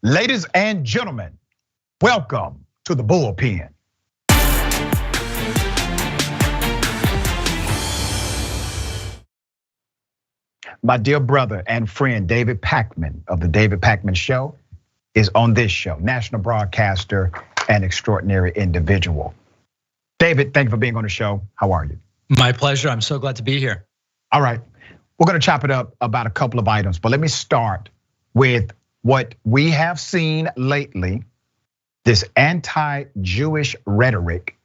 Ladies and gentlemen, welcome to the bullpen. My dear brother and friend, David Pakman of the David Pakman Show is on this show, national broadcaster and extraordinary individual. David, thank you for being on the show. How are you? My pleasure, I'm so glad to be here. All right, we're gonna chop it up about a couple of items, but let me start with what we have seen lately, this anti-Jewish rhetoric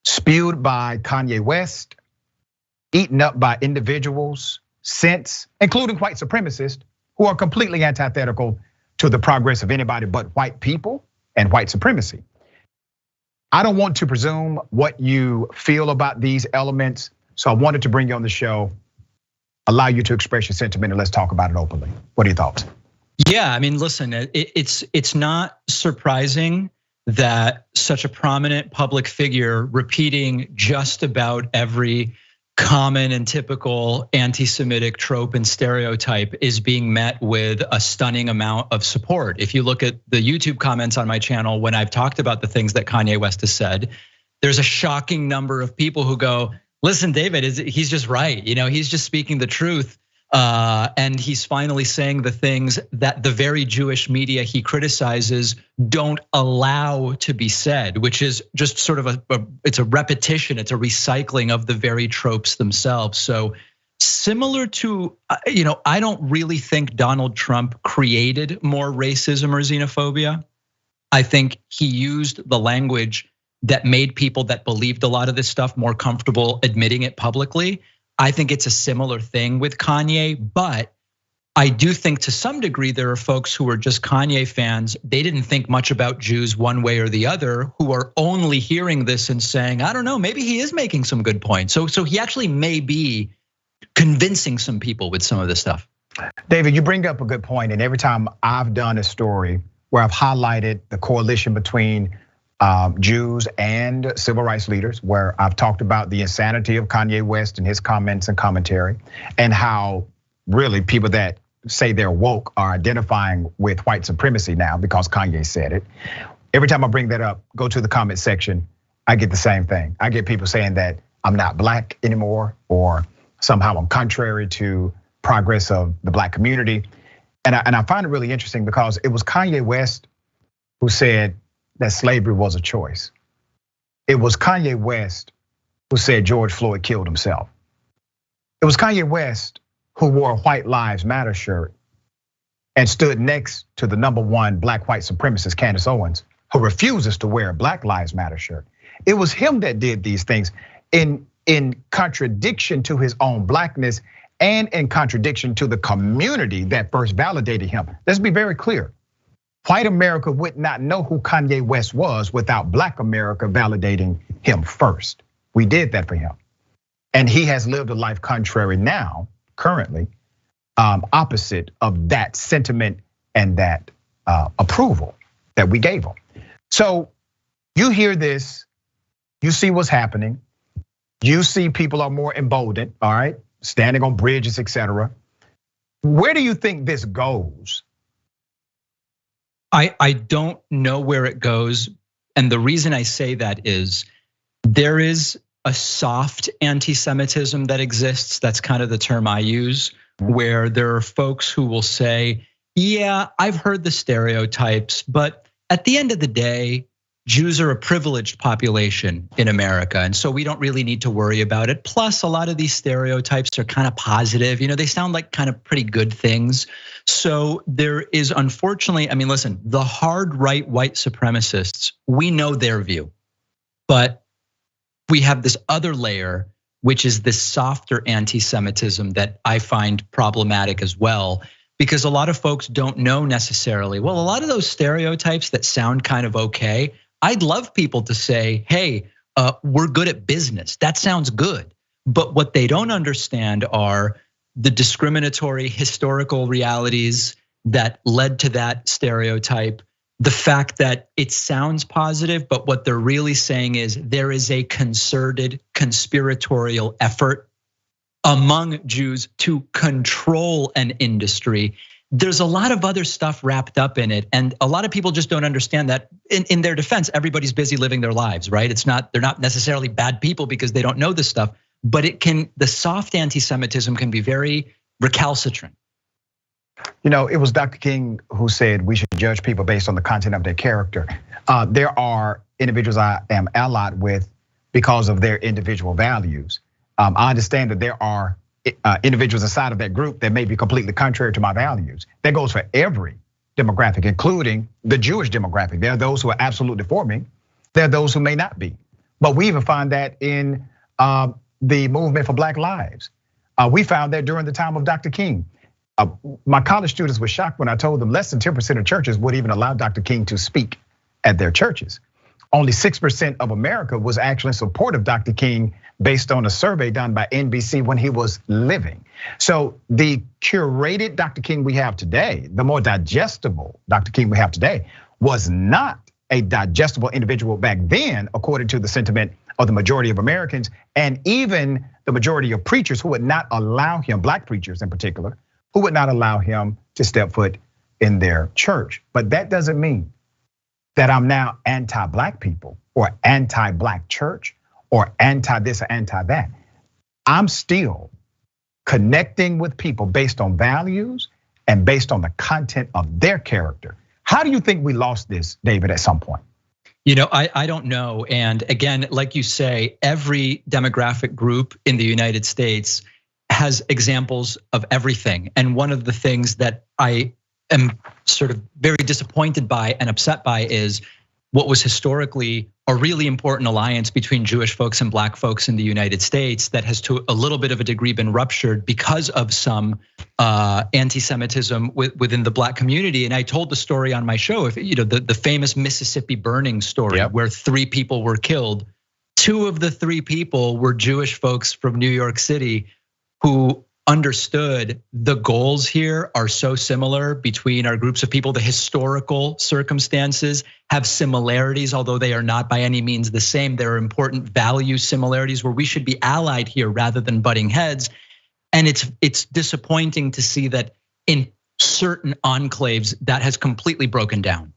spewed by Kanye West, eaten up by individuals since, including white supremacists who are completely antithetical to the progress of anybody but white people and white supremacy. I don't want to presume what you feel about these elements, so I wanted to bring you on the show, allow you to express your sentiment, and let's talk about it openly. What are your thoughts? Yeah, I mean, listen, it's not surprising that such a prominent public figure repeating just about every common and typical anti-Semitic trope and stereotype is being met with a stunning amount of support. If you look at the YouTube comments on my channel, when I've talked about the things that Kanye West has said, there's a shocking number of people who go, listen, David, he's just right. He's just speaking the truth. And he's finally saying the things that the very Jewish media he criticizes don't allow to be said, which is just sort of it's a repetition, it's a recycling of the very tropes themselves. So similar to, I don't really think Donald Trump created more racism or xenophobia. I think he used the language that made people that believed a lot of this stuff more comfortable admitting it publicly. I think it's a similar thing with Kanye, but I do think to some degree there are folks who are just Kanye fans. They didn't think much about Jews one way or the other, who are only hearing this and saying, I don't know, maybe he is making some good points. So he actually may be convincing some people with some of this stuff. David, you bring up a good point, and every time I've done a story where I've highlighted the coalition between Jews and civil rights leaders, where I've talked about the insanity of Kanye West and his comments and commentary, and how really people that say they're woke are identifying with white supremacy now because Kanye said it. Every time I bring that up, go to the comment section, I get the same thing. I get people saying that I'm not black anymore, or somehow I'm contrary to progress of the black community. And I find it really interesting because it was Kanye West who said that slavery was a choice. It was Kanye West who said George Floyd killed himself. It was Kanye West who wore a White Lives Matter shirt and stood next to the #1 black white supremacist, Candace Owens, who refuses to wear a Black Lives Matter shirt. It was him that did these things in contradiction to his own blackness and in contradiction to the community that first validated him. Let's be very clear. White America would not know who Kanye West was without Black America validating him first. We did that for him. And he has lived a life contrary now, currently, opposite of that sentiment and that approval that we gave him. So you hear this, you see what's happening. You see people are more emboldened, all right? Standing on bridges, etc. Where do you think this goes? I don't know where it goes. And the reason I say that is there is a soft anti-Semitism that exists. That's kind of the term I use, where there are folks who will say, yeah, I've heard the stereotypes, but at the end of the day, Jews are a privileged population in America, and so we don't really need to worry about it. Plus, a lot of these stereotypes are kind of positive. They sound like kind of pretty good things. So there is, unfortunately, I mean, listen, the hard right white supremacists, we know their view, but we have this other layer, which is this softer anti-Semitism that I find problematic as well. Because a lot of folks don't know necessarily, well, a lot of those stereotypes that sound kind of okay, I'd love people to say, hey, we're good at business. That sounds good. But what they don't understand are the discriminatory historical realities that led to that stereotype. The fact that it sounds positive, but what they're really saying is there is a concerted conspiratorial effort among Jews to control an industry there's a lot of other stuff wrapped up in it. And a lot of people just don't understand that. In their defense, everybody's busy living their lives, right? They're not necessarily bad people because they don't know this stuff, but the soft anti-Semitism can be very recalcitrant. It was Dr. King who said we should judge people based on the content of their character. There are individuals I am allied with because of their individual values. I understand that there are individuals inside of that group that may be completely contrary to my values. That goes for every demographic, including the Jewish demographic. There are those who are absolutely for me. There are those who may not be. But we even find that in the movement for Black Lives. We found that during the time of Dr. King. My college students were shocked when I told them less than 10% of churches would even allow Dr. King to speak at their churches. Only 6% of America was actually in support of Dr. King based on a survey done by NBC when he was living. So the curated Dr. King we have today, the more digestible Dr. King we have today, was not a digestible individual back then, according to the sentiment of the majority of Americans, and even the majority of preachers who would not allow him, Black preachers in particular, who would not allow him to step foot in their church. But that doesn't mean that I'm now anti-Black people or anti-Black church or anti this or anti that. I'm still connecting with people based on values and based on the content of their character. How do you think we lost this, David, at some point? I don't know. And again, like you say, every demographic group in the United States has examples of everything. And one of the things that I am sort of very disappointed by and upset by is what was historically a really important alliance between Jewish folks and Black folks in the United States that has to a little bit of a degree been ruptured because of some anti-Semitism within the Black community. And I told the story on my show, the famous Mississippi burning story, where 3 people were killed. 2 of the 3 people were Jewish folks from New York City who understood the goals here are so similar between our groups of people. The historical circumstances have similarities, although they are not by any means the same. There are important value similarities where we should be allied here rather than butting heads. And it's disappointing to see that in certain enclaves that has completely broken down.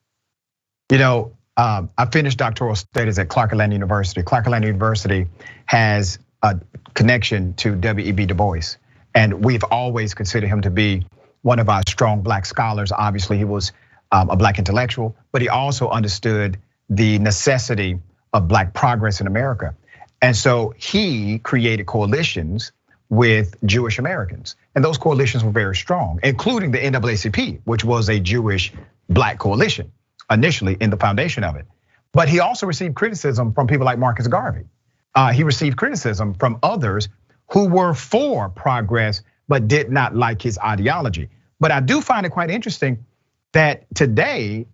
I finished doctoral studies at Clark Atlanta University. Clark Atlanta University has a connection to W.E.B. Du Bois. And we've always considered him to be one of our strong Black scholars. Obviously, he was a Black intellectual, but he also understood the necessity of Black progress in America. And so he created coalitions with Jewish Americans. And those coalitions were very strong, including the NAACP, which was a Jewish Black coalition initially in the foundation of it. But he also received criticism from people like Marcus Garvey. He received criticism from others who were for progress, but did not like his ideology. But I do find it quite interesting that today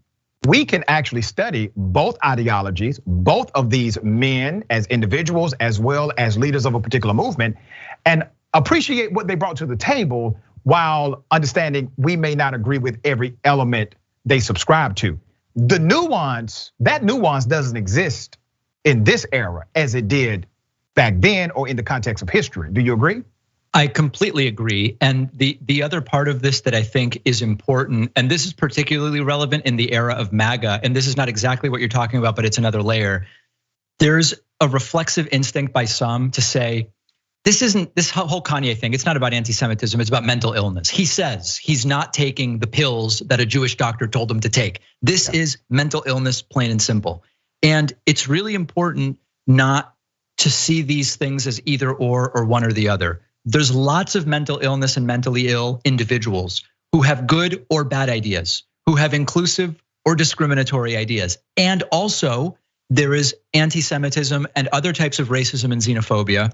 we can actually study both ideologies, both of these men as individuals, as well as leaders of a particular movement, and appreciate what they brought to the table while understanding we may not agree with every element they subscribe to. The nuance, that nuance doesn't exist in this era as it did back then or in the context of history. Do you agree? I completely agree. And the other part of this that I think is important, and this is particularly relevant in the era of MAGA, and this is not exactly what you're talking about, but it's another layer. There's a reflexive instinct by some to say, this whole Kanye thing, it's not about anti-Semitism, it's about mental illness. He says he's not taking the pills that a Jewish doctor told him to take. This is mental illness, plain and simple. And it's really important not to see these things as either or one or the other. There's lots of mental illness and mentally ill individuals who have good or bad ideas, who have inclusive or discriminatory ideas. And also there is anti-Semitism and other types of racism and xenophobia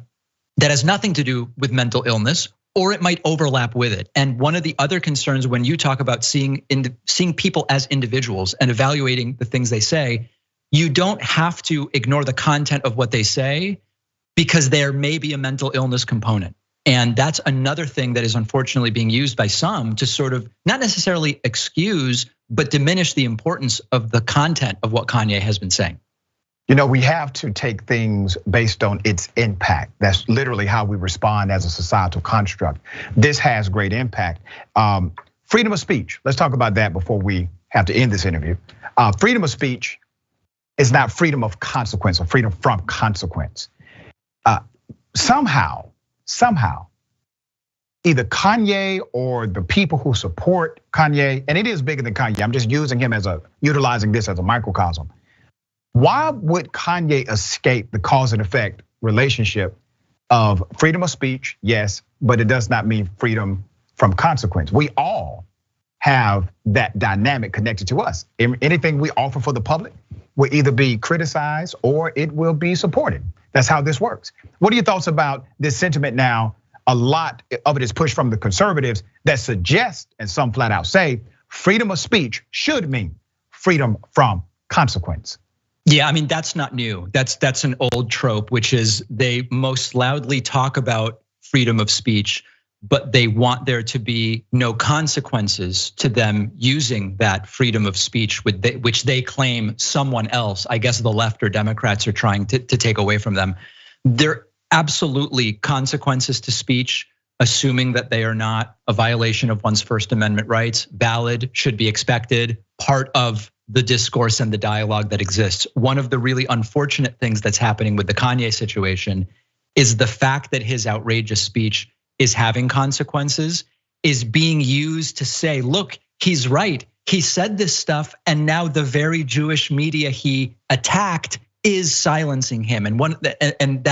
that has nothing to do with mental illness, or it might overlap with it. And one of the other concerns when you talk about seeing people as individuals and evaluating the things they say, you don't have to ignore the content of what they say because there may be a mental illness component. And that's another thing that is unfortunately being used by some to sort of not necessarily excuse, but diminish the importance of the content of what Kanye has been saying. We have to take things based on its impact. That's literally how we respond as a societal construct. This has great impact. freedom of speech. Let's talk about that before we have to end this interview. Freedom of speech is not freedom of consequence or freedom from consequence. Somehow, either Kanye or the people who support Kanye, and it is bigger than Kanye, I'm just utilizing this as a microcosm. Why would Kanye escape the cause and effect relationship of freedom of speech? Yes, but it does not mean freedom from consequence. We all have that dynamic connected to us. Anything we offer for the public will either be criticized or it will be supported. That's how this works. What are your thoughts about this sentiment now? A lot of it is pushed from the conservatives that suggest, and some flat out say, freedom of speech should mean freedom from consequence. Yeah, I mean, that's not new. That's an old trope, which is they most loudly talk about freedom of speech, but they want there to be no consequences to them using that freedom of speech, which they claim someone else, I guess the left or Democrats, are trying to take away from them. There are absolutely consequences to speech, assuming that they are not a violation of one's First Amendment rights, valid, should be expected, part of the discourse and the dialogue that exists. One of the really unfortunate things that's happening with the Kanye situation is the fact that his outrageous speech is having consequences, is being used to say, look, he's right. He said this stuff, and now the very Jewish media he attacked is silencing him. And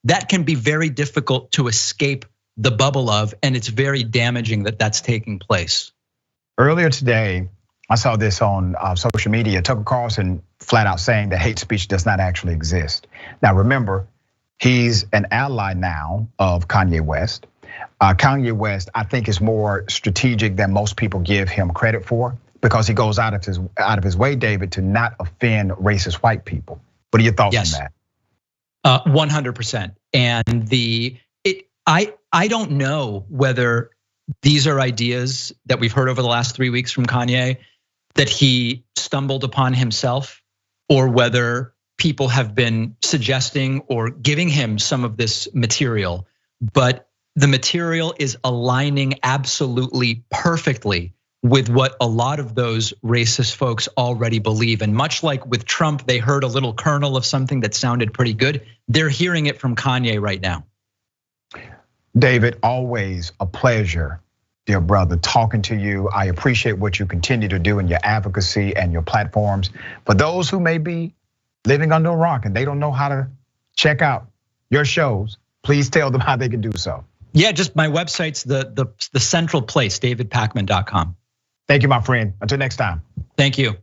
that can be very difficult to escape the bubble of, and it's very damaging that that's taking place. Earlier today, I saw this on social media, Tucker Carlson flat out saying that hate speech does not actually exist. Now remember, he's an ally now of Kanye West. Kanye West, I think, is more strategic than most people give him credit for, because he goes out of his way, David, to not offend racist white people. What are your thoughts on that? 100%. And I don't know whether these are ideas that we've heard over the last 3 weeks from Kanye that he stumbled upon himself, or whether people have been suggesting or giving him some of this material. But the material is aligning absolutely perfectly with what a lot of those racist folks already believe. And much like with Trump, they heard a little kernel of something that sounded pretty good. They're hearing it from Kanye right now. David, always a pleasure, dear brother, talking to you. I appreciate what you continue to do in your advocacy and your platforms. For those who may be living under a rock and they don't know how to check out your shows, please tell them how they can do so. Yeah, just my website's the central place, davidpakman.com. Thank you, my friend. Until next time. Thank you.